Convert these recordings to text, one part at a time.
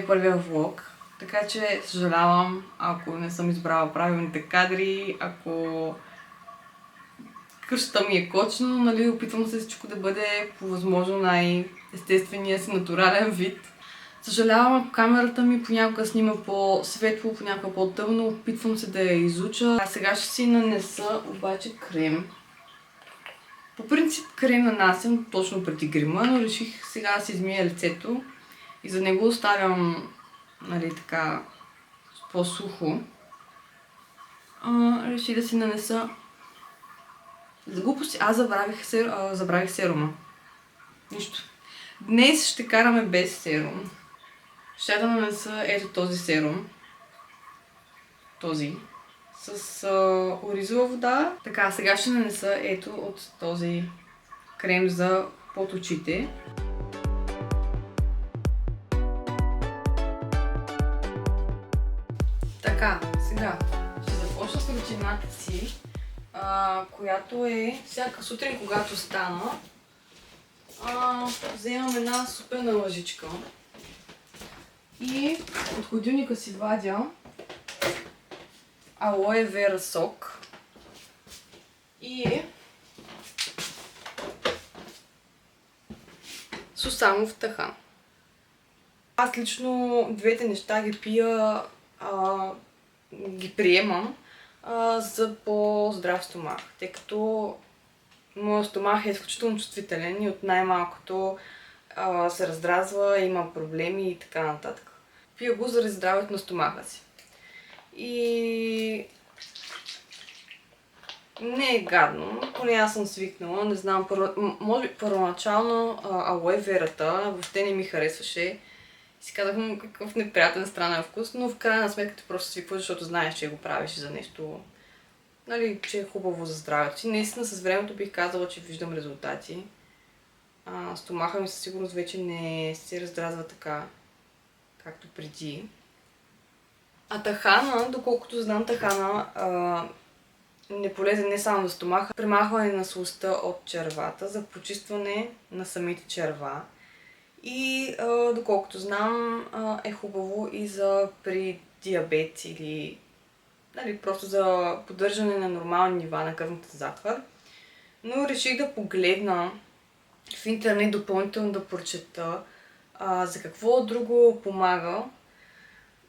първия влог, така че съжалявам, ако не съм избрала правилните кадри, ако къщата ми е кочно, нали, опитвам се всичко да бъде по възможно най-естествения си натурален вид. Съжалявам, ако камерата ми понякога снима по-светло, понякога по-тъмно, опитвам се да я изуча. А сега ще си нанеса обаче крем. По принцип крем нанасям точно преди грима, но реших сега да си измия лицето и за него оставям, нали, така по-сухо. Реших да си нанеса. За глупости, аз забравих серума. Нищо. Днес ще караме без серум. Ще да нанеса ето този серум. Този. С оризова вода. Така, сега ще нанеса ето от този крем за под очите. Така, сега ще започна с рутината си, която е всяка сутрин, когато стана. Вземам една супена лъжичка и от хладилника си вадя алоe вера сок и сусамов тахан. Аз лично двете неща ги пия, ги приемам за по-здрав стомах, тъй като моят стомах е изключително чувствителен и от най-малкото се раздразва, има проблеми и така нататък. Пия го заради здравето на стомаха си. И не е гадно, поне аз съм свикнала, не знам, може би първоначално алоe верата въобще не ми харесваше. Си казах, какъв неприятен странен вкус, но в крайна сметка ти просто свикваш, защото знаеш, че го правиш за нещо, нали, че е хубаво за здравето си. Наистина с времето бих казала, че виждам резултати. Стомаха ми със сигурност вече не се раздразва така, както преди. А тахана, доколкото знам, тахана не полезен не само за стомаха, премахване на слузта от червата, за почистване на самите черва. И доколкото знам, е хубаво и за при диабет или, нали, просто за поддържане на нормални нива на кръвната захар. Но реших да погледна в интернет допълнително да прочета за какво друго помага.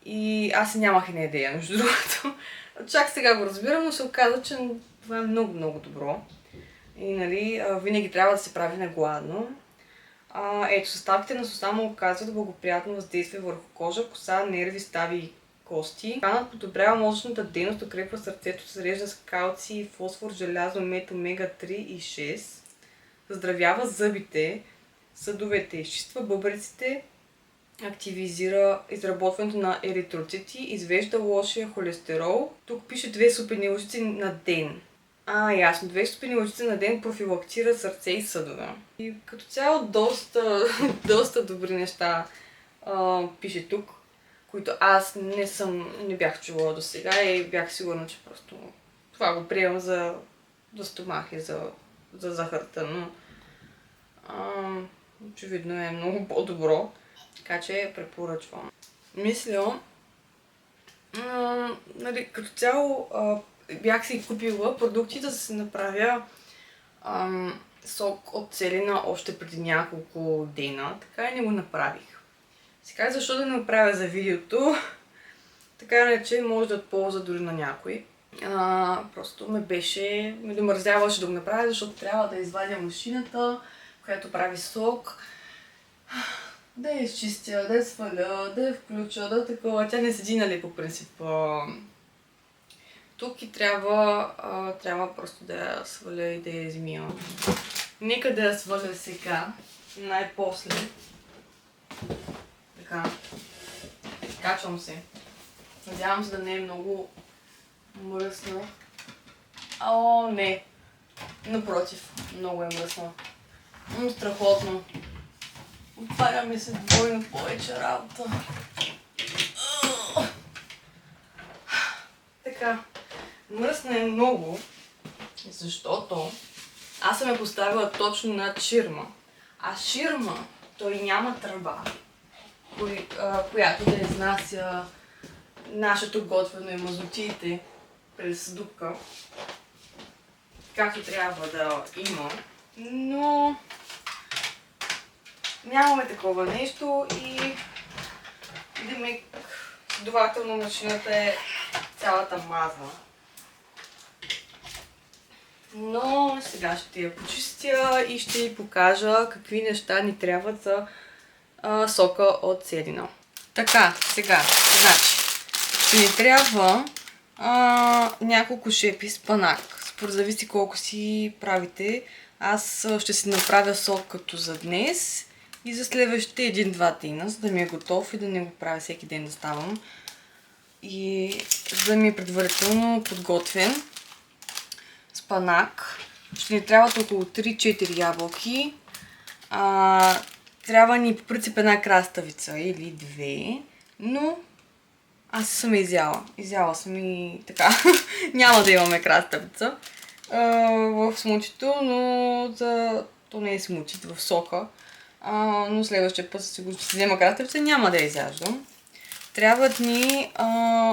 И аз нямах една идея, между другото. Чак сега го разбирам, но се оказа, че това е много добро. И, нали, винаги трябва да се прави на гладно. Ето, съставките на сусама оказват благоприятно въздействие върху кожа, коса, нерви, стави и кости. Таханът подобрява мозъчната дейност, укрепва сърцето, зарежда с калций, фосфор, желязо, мед, омега 3 и 6. Заздравява зъбите, съдовете, изчиства бъбреците, активизира изработването на еритроцити, извежда лошия холестерол. Тук пише 2 супени лъжици на ден. Ясно. 2 супени лъжици на ден профилактира сърце и съдове. И като цяло доста добри неща пише тук, които аз не бях чувала до сега и бях сигурна, че просто това го приемам за стомах и за захарта, но очевидно е много по-добро, така че препоръчвам. Мисля, нали, като цяло бях си купила продукти да се направя сок от целина още преди няколко дена, така и не го направих. Сега защо да не направя за видеото, така не че може да отползва дори на някой. Просто ме домързяваше да го направя, защото трябва да извадя машината, която прави сок, да я изчистя, да я сваля, да я включа, да такова. Тя не седи, нали, по принцип тук и трябва просто да я сваля и да я измия. Нека да я сваля сега, най-после. Така. Качвам се. Надявам се да не е много мръсна. Не. Напротив, много е мръсна. Страхотно. Отваряме се двойно повече работа. Така. Мръсна е много, защото аз съм я поставила точно над ширма. А ширма, той няма тръба. която да изнася нашето готвено и мазотиите през дупка, както трябва да има, но нямаме такова нещо и следователно машината е цялата мазна. Но сега ще я почистя и ще ви покажа какви неща ни трябват за сока от селина. Така, сега, значи, ще ни трябва няколко шепи спанак. Според зависи колко си правите. Аз ще си направя сок като за днес и за следващите 1-2 дена, за да ми е готов и да не го правя всеки ден да ставам. И за да ми е предварително подготвен. Спанак. Ще ни трябват около 3-4 ябълки. Трябва ни по принцип една краставица или 2, но аз съм изяла. Изяла съм и така. Няма да имаме краставица в смучето, но то не е смучит в сока. Но следващия път ще взема краставица, няма да я изяждам. Трябват ни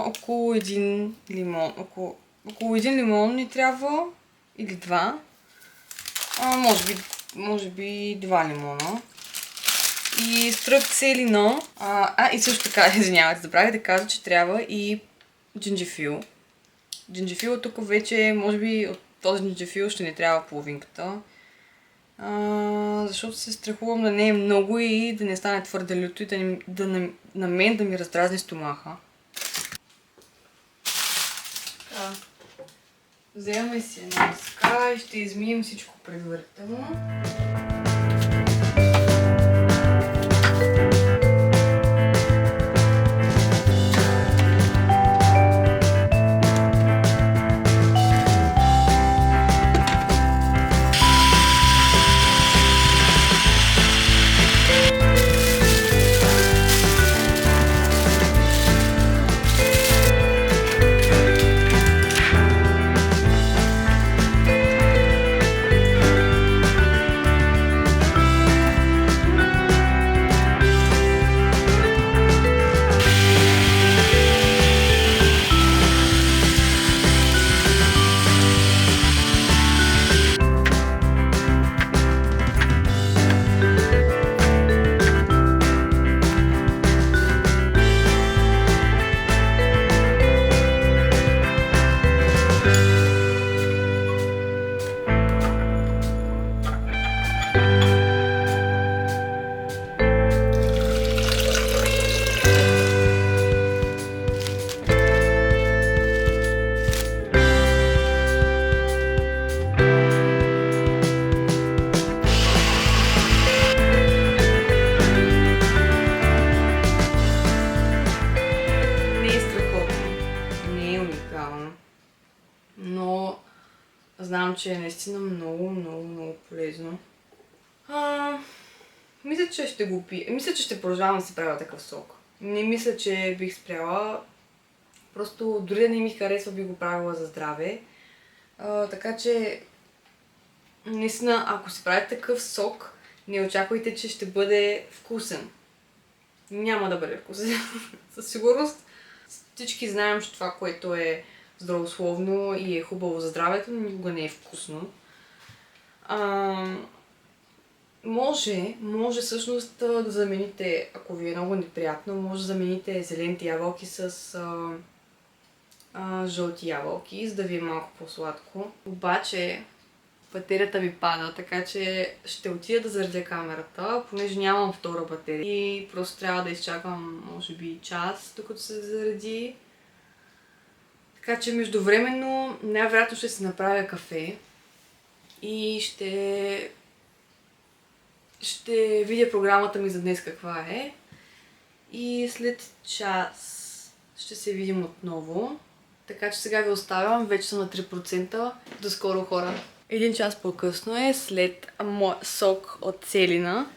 около 1 лимон. Около 1 лимон ни трябва, или 2. Може би 2 лимона. И стрък селино. И също така, извинявайте, забравих да кажа, че трябва и джинджифил. Джинджифил тук вече, може би от този джинджифил ще ни трябва половинката. Защото се страхувам да не е много и да не стане твърде люто и на мен да ми раздразни стомаха. Вземаме си една мъска и ще измием всичко предварително. Но знам, че е наистина много полезно. Мисля, че ще го пия. Мисля, че ще продължавам да си правя такъв сок. Не мисля, че бих спряла. Просто дори да не ми харесва, би го правила за здраве. Така че, наистина, ако си правите такъв сок, не очаквайте, че ще бъде вкусен. Няма да бъде вкусен. Със сигурност всички знаем, че това, което е здравословно и е хубаво за здравето, никога не е вкусно. Може всъщност да замените, ако ви е много неприятно, може да замените зелените ябълки с жълти ябълки, за да ви е малко по-сладко. Обаче батерията ми пада, така че ще отида да заредя камерата, понеже нямам втора батерия и просто трябва да изчакам може би час, докато се зареди. Така че междувременно най-вероятно ще си направя кафе и ще видя програмата ми за днес каква е. И след час ще се видим отново. Така че сега ви оставям, вече съм на 3%. До скоро, хора! 1 час по-късно е след моя сок от селина.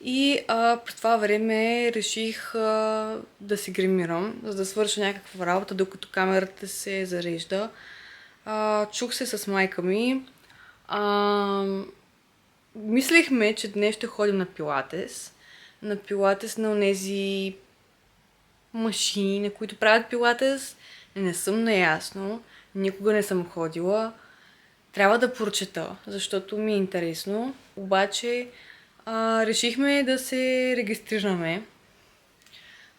И през това време реших да се гримирам, за да свърша някаква работа, докато камерата се зарежда. Чух се с майка ми. Мислехме, че днес ще ходим на пилатес, на пилатес на онези машини, на които правят пилатес. Не съм наясно, никога не съм ходила. Трябва да прочета, защото ми е интересно. Обаче решихме да се регистрираме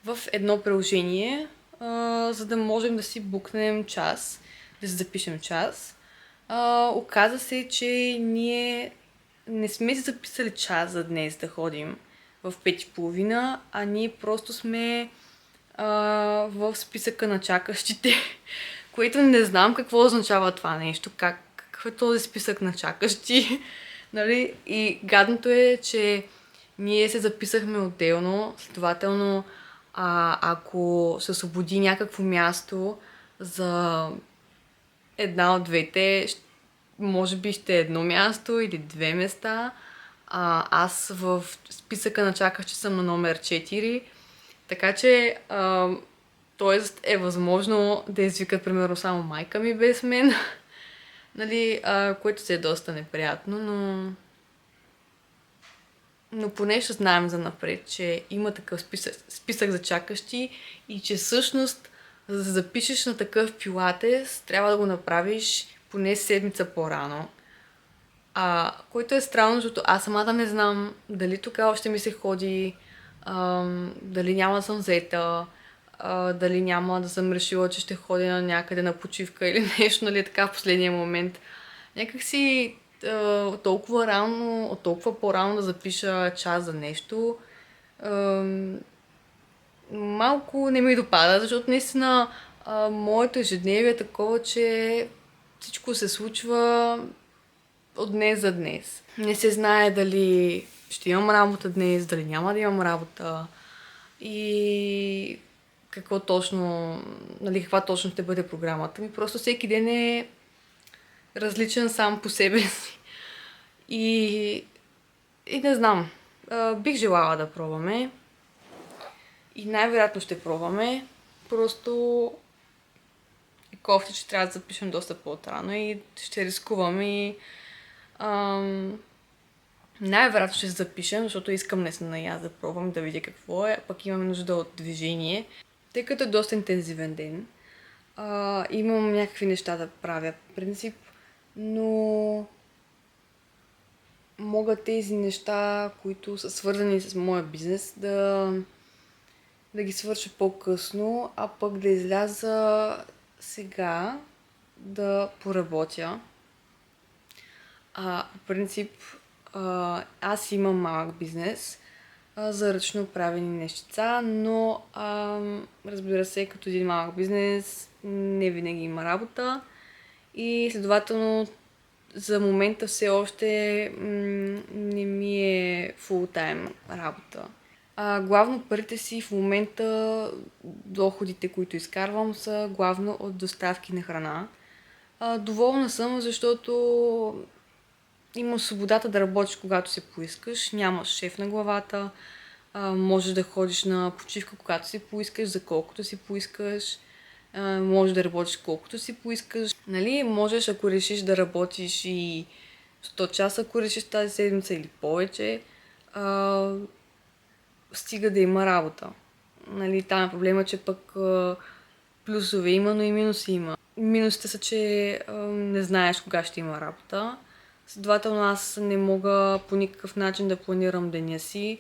в едно приложение, за да можем да си букнем час, да си запишем час. Оказа се, че ние не сме си записали час за днес да ходим в 5:30, а ние просто сме в списъка на чакащите, което не знам какво означава това нещо, какъв е този списък на чакащи. Нали? И гадното е, че ние се записахме отделно, следователно ако се освободи някакво място за една от двете, може би ще е едно място или две места. Аз в списъка на чакащи съм на номер 4, така че тоест е възможно да извикат примерно само майка ми без мен, нали, което се е доста неприятно, но поне ще знаем за напред, че има такъв списък за чакащи и че всъщност за да се запишеш на такъв пилатес, трябва да го направиш поне седмица по-рано. Което е странно, защото аз самата не знам дали тогава ще ми се ходи, дали няма да съм взета, дали няма да съм решила, че ще ходя на някъде на почивка или нещо, нали, така в последния момент. Някак си толкова рано, толкова по-рано да запиша час за нещо, малко не ми допада, защото наистина моето ежедневие е такова, че всичко се случва от днес за днес. Не се знае дали ще имам работа днес, дали няма да имам работа и какво точно, нали, каква точно ще бъде програмата ми. Просто всеки ден е различен сам по себе си. И не знам, бих желала да пробваме. И най-вероятно ще пробваме. Просто е кофти, че трябва да запишем доста по-отрано и ще рискувам и най-вероятно ще се запишем, защото искам наистина и аз да пробвам да видя какво е, пък имаме нужда от движение. Тъй като е доста интензивен ден, имам някакви неща да правя по принцип, но могат тези неща, които са свързани с моя бизнес, да ги свърша по-късно, а пък да изляза сега да поработя. По принцип, аз имам малък бизнес за ръчно правени нещица, но разбира се, като един малък бизнес не винаги има работа и следователно за момента все още не ми е фултайм работа. Главно парите си в момента, доходите, които изкарвам, са главно от доставки на храна. Доволна съм, защото имаш свободата да работиш когато се поискаш, нямаш шеф на главата, можеш да ходиш на почивка когато си поискаш, за колкото си поискаш, можеш да работиш колкото си поискаш. Нали? Можеш, ако решиш да работиш и 100 часа, ако решиш тази седмица или повече, стига да има работа. Нали? Там е проблема, че пък плюсове има, но и минуси има. Минусите са, че не знаеш кога ще има работа. Следователно аз не мога по никакъв начин да планирам деня си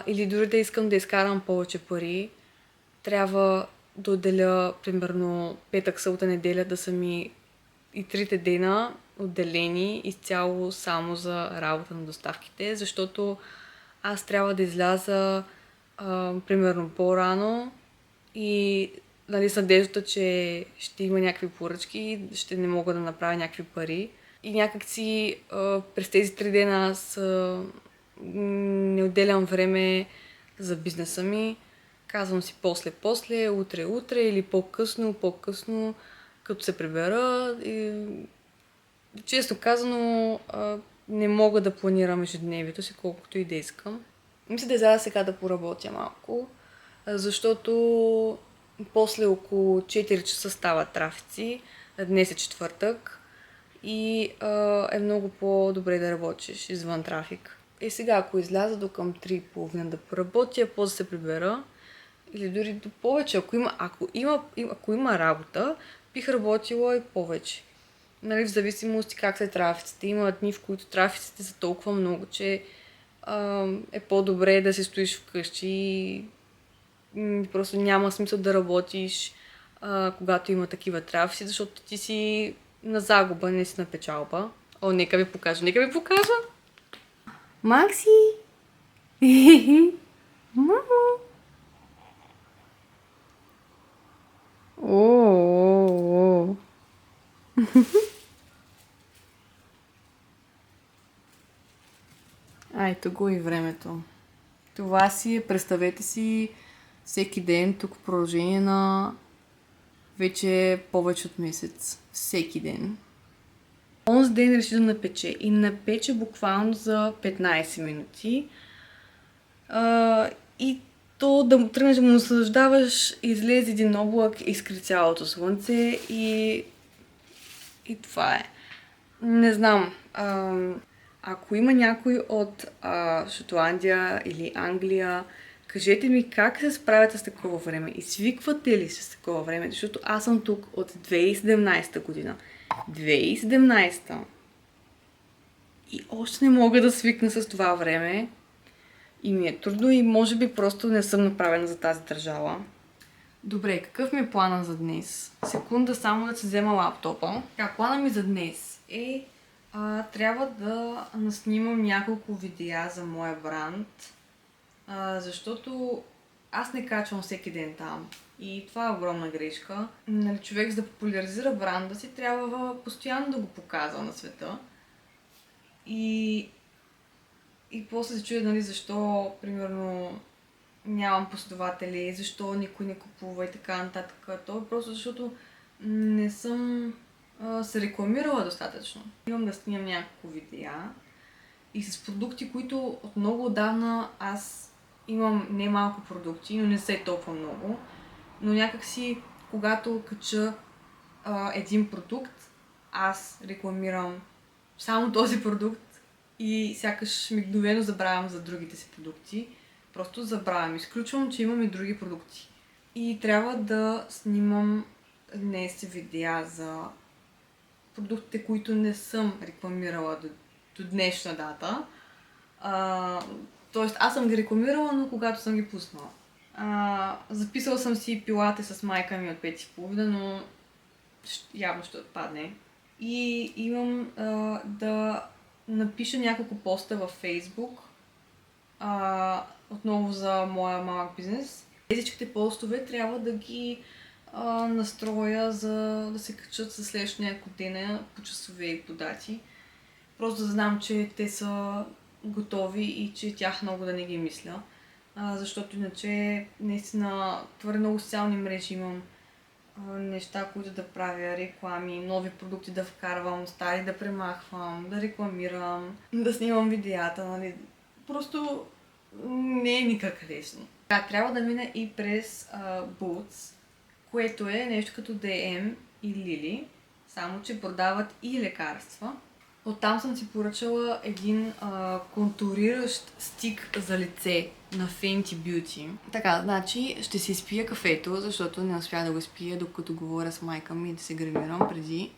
или дори да искам да изкарам повече пари. Трябва да отделя примерно петък, събота, неделя да са ми и трите дена отделени изцяло само за работа на доставките, защото аз трябва да изляза примерно по-рано и нали, с надеждата, че ще има някакви поръчки, ще не мога да направя някакви пари. И някакси през тези 3 дена аз не отделям време за бизнеса ми. Казвам си после, утре или по-късно, като се прибера. И, честно казано, не мога да планирам ежедневието си, колкото и да искам. Мисля да изляза сега да поработя малко, защото после около 4 часа стават трафици. Днес е четвъртък и е много по-добре да работиш извън трафик. сега, ако изляза до към 3:30 да поработя, после да се прибера, или дори до повече, ако има работа, бих работила и повече. Нали, в зависимост как са трафиците. Има дни, в които трафиците са толкова много, че е по-добре да се стоиш вкъщи и просто няма смисъл да работиш, когато има такива трафици, защото ти си на загуба, не си на печалба. О, нека ви покажа! Макси! Мамо! О. Ето го и времето. Това си е, представете си, всеки ден тук в продължение на вече повече от месец. Всеки ден. Онзи ден реши да напече и напече буквално за 15 минути. И то да тръгнеш да му наслаждаваш, излезе един облак, изкри цялото слънце и това е. Не знам. Ако има някой от Шотландия или Англия, кажете ми как се справяте с такова време и свиквате ли се с такова време, защото аз съм тук от 2017 година. 2017. И още не мога да свикна с това време. И ми е трудно и може би просто не съм направена за тази държава. Добре, какъв ми е плана за днес? Секунда само да си взема лаптопа. Плана ми за днес е трябва да наснимам няколко видеа за моя бранд, защото аз не качвам всеки ден там. И това е огромна грешка. Нали, човек, за да популяризира бранда си, трябва постоянно да го показва на света. И после се чуя, нали, защо, примерно, нямам последователи, защо никой не купува и така нататък. То е просто защото не съм се рекламирала достатъчно. Имам да снимам няколко видеа и с продукти, които от много отдавна аз имам не малко продукти, но не са толкова много. Но някакси, когато кача един продукт, аз рекламирам само този продукт и сякаш мигновено забравям за другите си продукти. Просто забравям. Изключвам, че имам и други продукти. И трябва да снимам днес видеа за продуктите, които не съм рекламирала до днешна дата. Тоест, аз съм ги рекламирала, но когато съм ги пуснала. Записала съм си пилате с майка ми от 5:30, но явно ще отпадне. И имам да напиша няколко поста във Facebook, отново за моя малък бизнес. Всичките постове трябва да ги настроя, за да се качат за следващия няколко дена по часове и по дати. Просто да знам, че те са готови и че тях много да не ги мисля. Защото иначе наистина твърде много социални мрежи имам, неща, които да правя, реклами, нови продукти да вкарвам, стари да премахвам, да рекламирам, да снимам видеята, нали. Просто не е никак лесно. Трябва да мина и през Boots, което е нещо като DM и Lily, само че продават и лекарства. Оттам съм си поръчала един контуриращ стик за лице на Fenty Beauty. Така, значи ще си изпия кафето, защото не успях да го изпия, докато говоря с майка ми да се гримирам преди.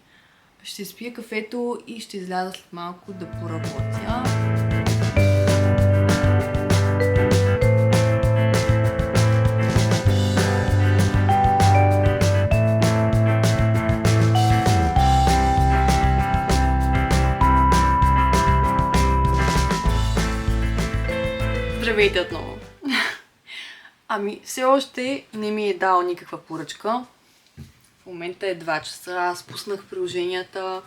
Ще изпия кафето и ще изляза след малко да поработя. Здравейте отново! Все още не ми е дал никаква поръчка. В момента е 2 часа. Аз пуснах приложенията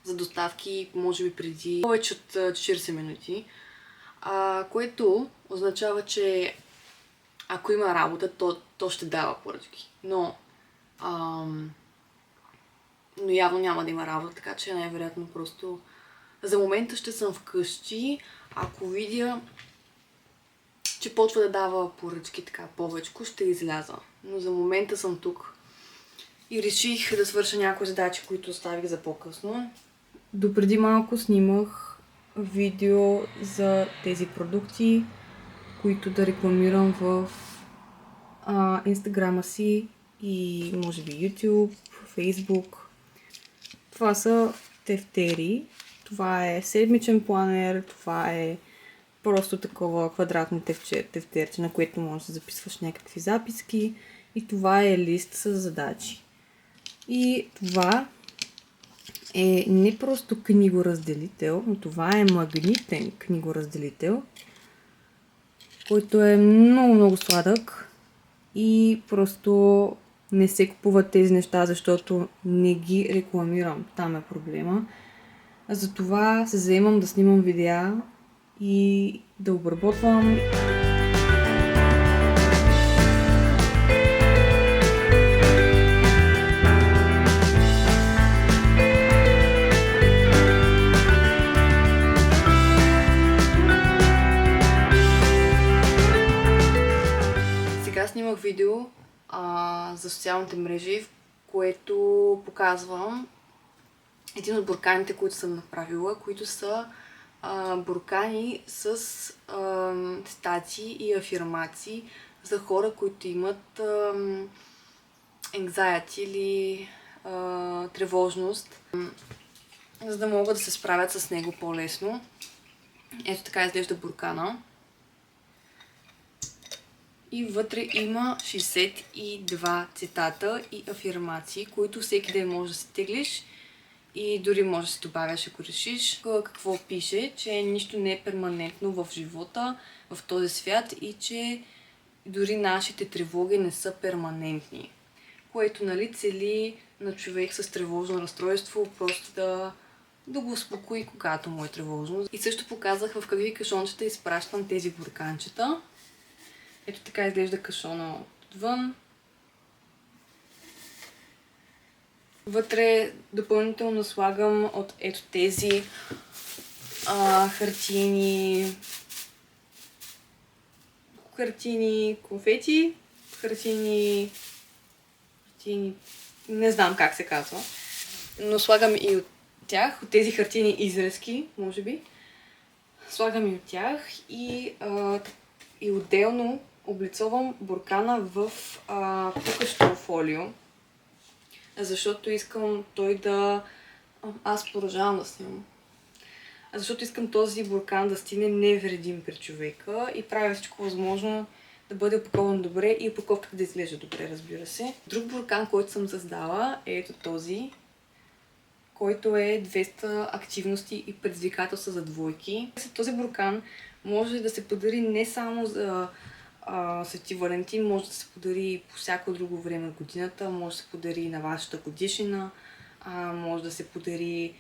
за доставки, може би преди повече от 40 минути. Което означава, че ако има работа, то ще дава поръчки. Но явно няма да има работа, така че най-вероятно просто за момента ще съм вкъщи. Ако видя, че почва да дава поръчки така повечко, ще изляза. Но за момента съм тук. И реших да свърша някои задачи, които оставих за по-късно. Допреди малко снимах видео за тези продукти, които да рекламирам в Инстаграма си и може би YouTube, Facebook. Това са тефтери. Това е седмичен планер, това е просто такова квадратно тефтерче, на което можеш да записваш някакви записки. И това е лист с задачи. И това е не просто книгоразделител, но това е магнитен книгоразделител, който е много сладък и просто не се купуват тези неща, защото не ги рекламирам. Там е проблема. Затова се заемам да снимам видеа и да обработвам. Сега снимах видео за социалните мрежи, в което показвам един от бурканите, които съм направила, които са буркани с статии и афирмации за хора, които имат anxiety или тревожност, за да могат да се справят с него по-лесно. Ето така изглежда буркана. И вътре има 62 цитата и афирмации, които всеки ден можеш да си теглиш и дори може да си добавяш, ако решиш. Какво пише? Че нищо не е перманентно в живота, в този свят и че дори нашите тревоги не са перманентни. Което, нали, цели на човек с тревожно разстройство просто да го успокои, когато му е тревожно. И също показах в какви кашончета изпращам тези бурканчета. Ето така изглежда кашона отвън. Вътре допълнително слагам от ето тези хартиени конфети, хартиени, не знам как се казва, но слагам и от тях, от тези хартиени изрезки, може би. Слагам и от тях и отделно облицовам буркана в пукащо фолио, защото искам той да... Аз продължавам да снимам. Защото искам този буркан да стигне невредим при човека и правя всичко възможно да бъде опакован добре и опаковката да изглежда добре, разбира се. Друг буркан, който съм създала, е ето този, който е 200 активности и предизвикателства за двойки. Този буркан може да се подари не само за Свети Валентин, може да се подари по всяко друго време от годината, може да се подари на вашата годишнина, може да се подари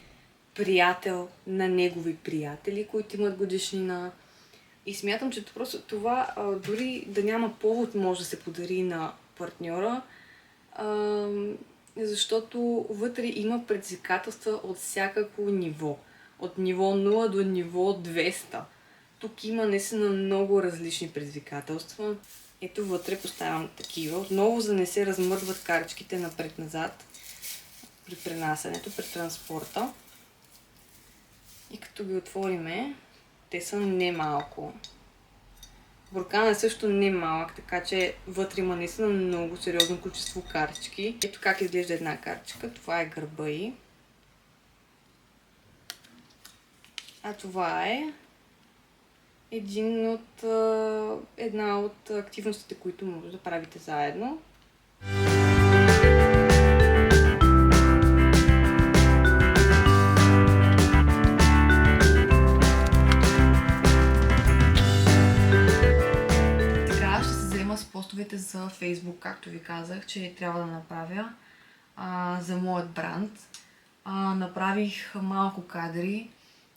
приятел на негови приятели, които имат годишнина. И смятам, че просто това дори да няма повод, може да се подари на партньора, защото вътре има предизвикателства от всякакво ниво. От ниво 0 до ниво 200. Тук има наистина много различни предизвикателства. Ето вътре поставям такива. Отново, за да не се размърдват каричките напред-назад при пренасенето, при транспорта. И като ги отвориме, те са немалко. Бурканът е също немалък, така че вътре има наистина много сериозно количество картички. Ето как изглежда една картичка. Това е гърба ѝ. А това е една от активностите, които може да правите заедно. Така ще се заема с постовете за Facebook, както ви казах, че трябва да направя за моят бранд. Направих малко кадри,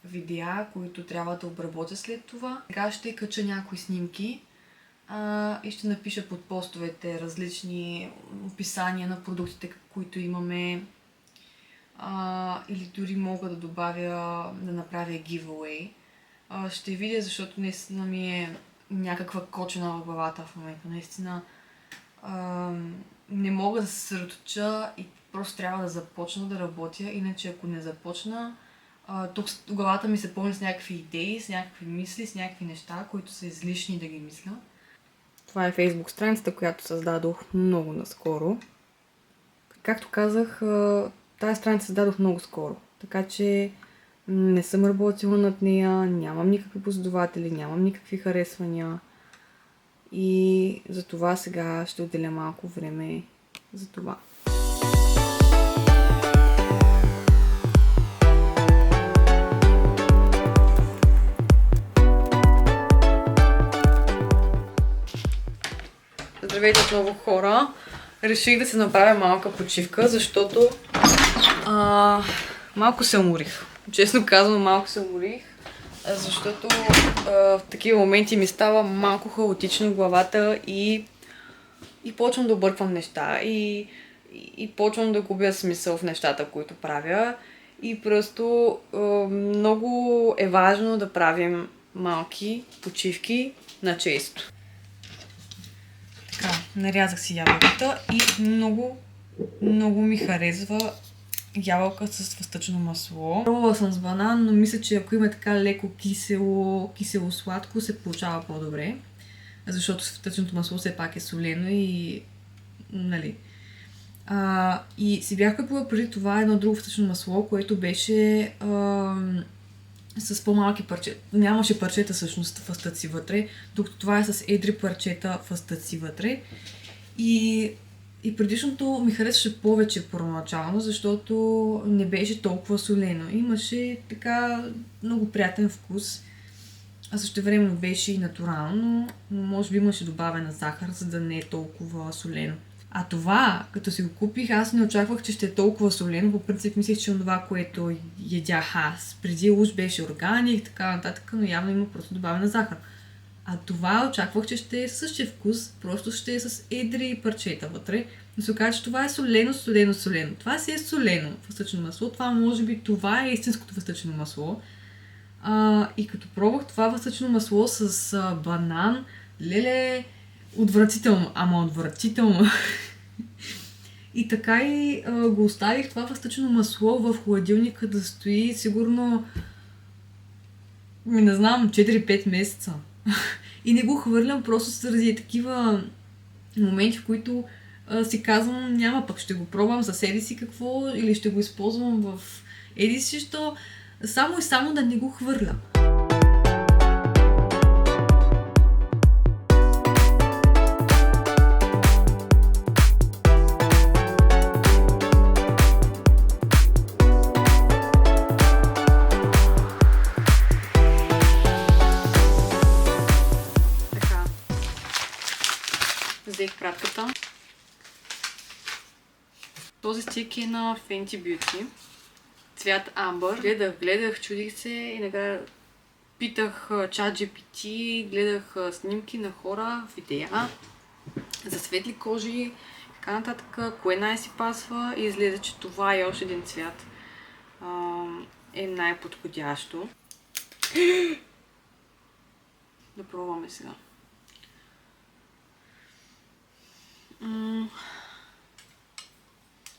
видеа, които трябва да обработя след това. Сега ще кача някои снимки и ще напиша под постовете различни описания на продуктите, които имаме. Или дори мога да добавя, да направя giveaway. Ще видя, защото наистина ми е някаква кочена в главата в момента. Наистина не мога да се съсредоточа и просто трябва да започна да работя, иначе ако не започна, Тук главата ми се пълни с някакви идеи, с някакви мисли, с някакви неща, които са излишни да ги мисля. Това е Facebook страницата, която създадох много наскоро. Както казах, тази страница създадох много скоро, така че не съм работила над нея, нямам никакви последователи, нямам никакви харесвания и за това сега ще отделя малко време за това. Здравейте отново, хора! Реших да се направя малка почивка, защото малко се уморих. Честно казвам, малко се уморих, защото в такива моменти ми става малко хаотично в главата и почвам да обърквам неща и почвам да губя смисъл в нещата, които правя. И просто много е важно да правим малки почивки на често. Така, нарязах си ябълката и много ми харесва ябълка с фъстъчно масло. Пробвала съм с банан, но мисля, че ако има така леко кисело-сладко, се получава по-добре. Защото фъстъчното масло все пак е солено и... нали... и си бях купила преди това едно друго фъстъчно масло, което беше с по-малки парчета. Нямаше парчета всъщност фъстъци вътре, докато това е с едри парчета фъстъци вътре. И предишното ми харесваше повече първоначално, защото не беше толкова солено. Имаше така много приятен вкус, а същевременно беше и натурално, но може би имаше добавена захар, за да не е толкова солено. А това, като си го купих, аз не очаквах, че ще е толкова солено. По принцип мислех, че това, което ядях аз преди, уж беше органик и така нататък, но явно има просто добавена захар. А това очаквах, че ще е същия вкус, просто ще е с едри парчета вътре. Но се оказа, че това е солено. Това си е солено фъстъчно масло. Това може би това е истинското фъстъчно масло. И като пробвах това фъстъчно масло с банан, леле, отвратително, отвратително. И така и го оставих това фъстъчно масло в хладилника да стои сигурно, не знам, 4-5 месеца. И не го хвърлям просто заради такива моменти, в които си казвам, няма пък ще го пробвам за себе си какво или ще го използвам в еди си, що само и само да не го хвърля. Взех пратката. Този стик е на Fenty Beauty. Цвят амбър. Гледах, чудих се и накрая питах ChatGPT, гледах снимки на хора, видеа за светли кожи и така нататък, кое най-си пасва и излезе, че това е още един цвят. Е най-подходящо. Да пробваме сега.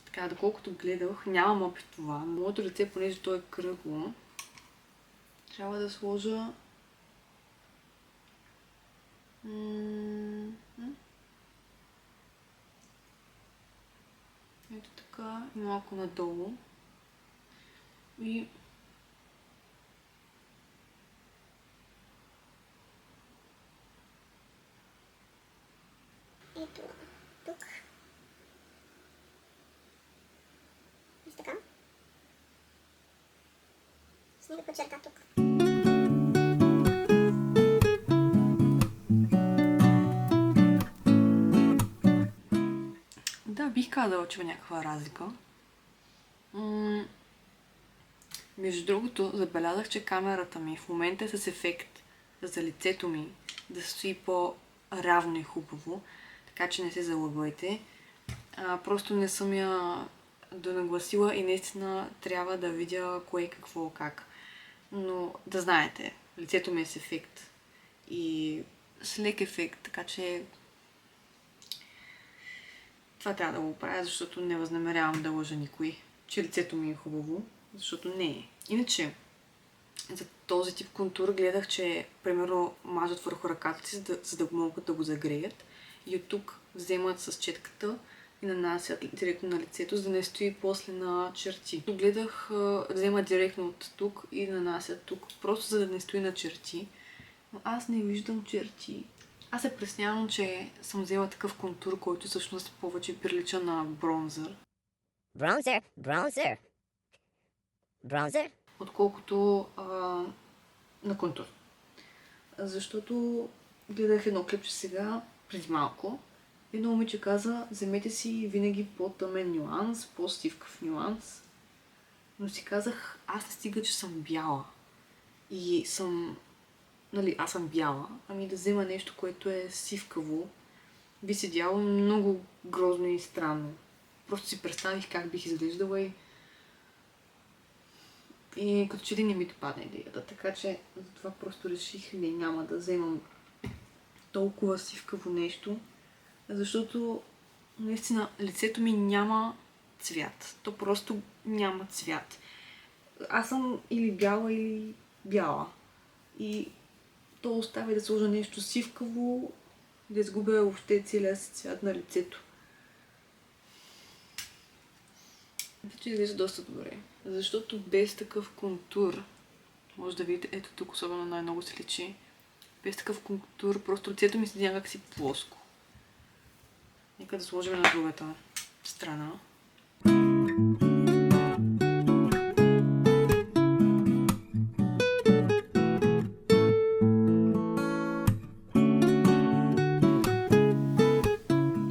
Така, доколкото гледах, нямам опит това. Моето лице, понеже то е кръгло, трябва да сложа ето така и малко надолу. И ето тук. Ето така. Снега черта тук. да, бих казала, че има някаква разлика. Между другото, забелязах, че камерата ми в момента е с ефект за лицето ми да стои по-равно и хубаво, така че не се залъгвайте. Просто не съм я донагласила и наистина трябва да видя кое, какво, как. Но да знаете, лицето ми е с ефект и с лек ефект, така че това трябва да го правя, защото не възнамерявам да лъжа никой, че лицето ми е хубаво. защото не е. Иначе, за този тип контур гледах, че примерно мажат върху ръката си, за да могат да го загреят. И от тук вземат с четката и нанасят директно на лицето, за да не стои после на черти. Тук гледах, вземат директно от тук и нанасят тук, просто за да не стои на черти. Но аз не виждам черти. Аз се преснявам, че съм взела такъв контур, който всъщност повече прилича на бронзър. Bronzer, bronzer, bronzer. Отколкото на контур. Защото гледах едно клипче сега, преди малко. Едно момиче каза, вземете си винаги по-тъмен нюанс, по-стивкав нюанс. Но си казах, аз не стига, че съм бяла. И съм... Нали, аз съм бяла, ами да взема нещо, което е сивкаво, би седяло много грозно и странно. Просто си представих как бих изглеждала и като че ли не ми допадна идеята. Така че затова просто реших, не, няма да вземам толкова сивкаво нещо, защото наистина лицето ми няма цвят. То просто няма цвят. Аз съм или бяла, или бяла. И то оставя да сложа нещо сивкаво, да изгубя въобще целия си цвят на лицето. Вече изглежда доста добре, защото без такъв контур, може да видите, ето тук особено най-много се личи, без такъв контур, просто лицето ми седи някак си плоско. Нека да сложим на другата страна.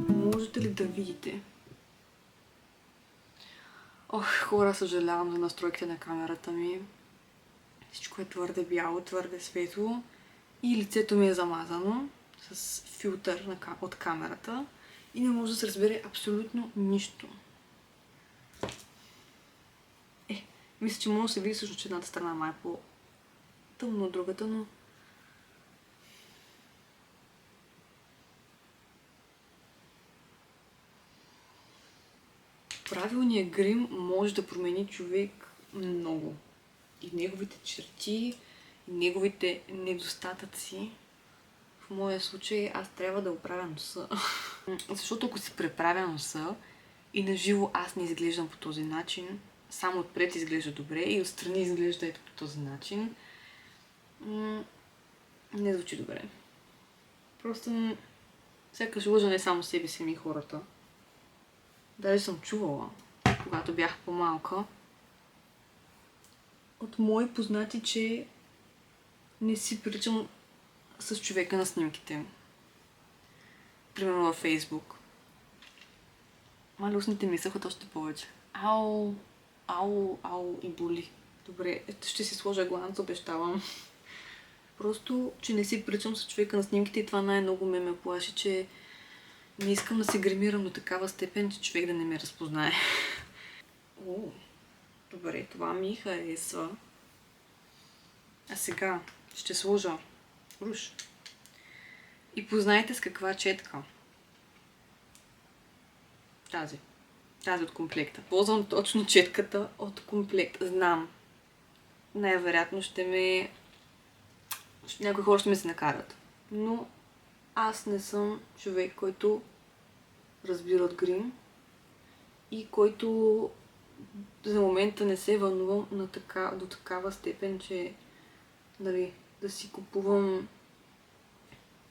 Можете ли да видите? Ох, хора, съжалявам за настройките на камерата ми. Всичко е твърде бяло, твърде светло и лицето ми е замазано с филтър от камерата и не може да се разбере абсолютно нищо. Мисля, че може да се види също, че едната страна май е по-тъмно от другата, но... Правилният грим може да промени човек много. И неговите черти, и неговите недостатъци. В моя случай аз трябва да оправя носа. Защото ако си преправя носа и на живо аз не изглеждам по този начин, само отпред изглежда добре и отстрани изглежда ето по този начин, не звучи добре. Просто сякаш лъжа не само себе си, ми хората. Даже съм чувала, когато бях по-малка, от мои познати, че не си приличам с човека на снимките. Примерно във Фейсбук. Мали устните ми съхват още повече. Ау, ау, ау и боли. Добре, ще си сложа гланц, обещавам. Просто, че не си приличам с човека на снимките и това най-много ме плаши, че не искам да се гримирам до такава степен, че човек да не ме разпознае. О, добре, това ми харесва. А сега ще сложа руж. И познайте с каква четка. Тази от комплекта. Ползвам точно четката от комплект. Знам. Най-вероятно някои хора ще ме се накарат. Но аз не съм човек, който разбира от грим и който за момента не се вълнувам до такава степен, че нали, да си купувам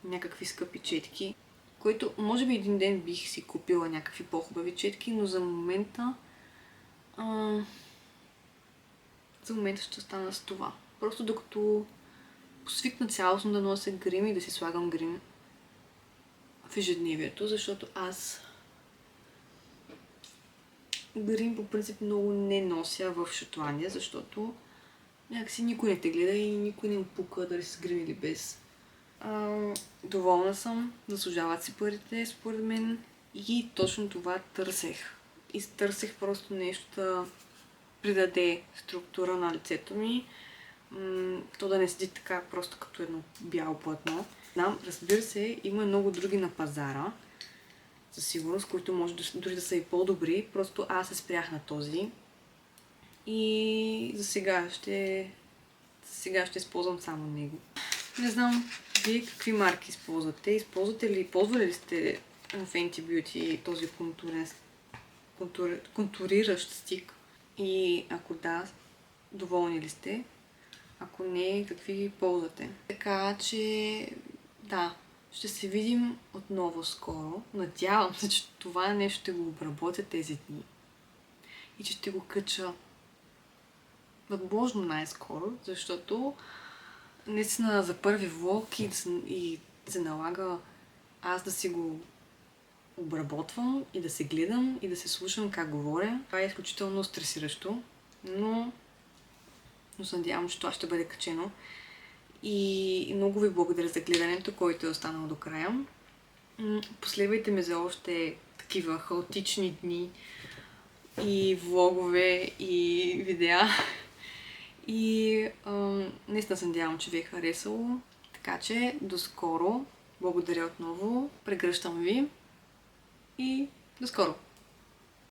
някакви скъпи четки, които може би един ден бих си купила някакви по-хубави четки, но за момента ще остана с това. Просто докато посвикна цялостно да нося грим и да си слагам грим в ежедневието, защото аз грим по принцип много не нося в Шотландия, защото някакси никой не те гледа и никой не му пука дали си с грим или без. Доволна съм, заслужават си парите според мен и точно това търсех. Изтърсех просто нещо да придаде структура на лицето ми, то да не седи така просто като едно бяло платно. Да, разбира се, има много други на пазара, със сигурност, които може дори да са и по-добри, просто аз се спрях на този. И за сега ще използвам само него. Не знам вие какви марки използвате. Ползвали ли сте в Fenty Beauty този контуриращ стик? И ако да, доволни ли сте? Ако не, какви ползвате? Така че, да, ще се видим отново скоро. Надявам се, че това нещо ще го обработя тези дни. И че ще го кача възможно най-скоро, защото наистина за първи влог и се налага аз да си го обработвам и да се гледам и да се слушам как говоря. Това е изключително стресиращо, но се надявам, че това ще бъде качено. И много ви благодаря за гледането, който е останал до края. Последвайте ме за още такива хаотични дни и влогове и видеа. И наистина се надявам, че ви е харесало. Така че до скоро. Благодаря отново. Прегръщам ви. И до скоро!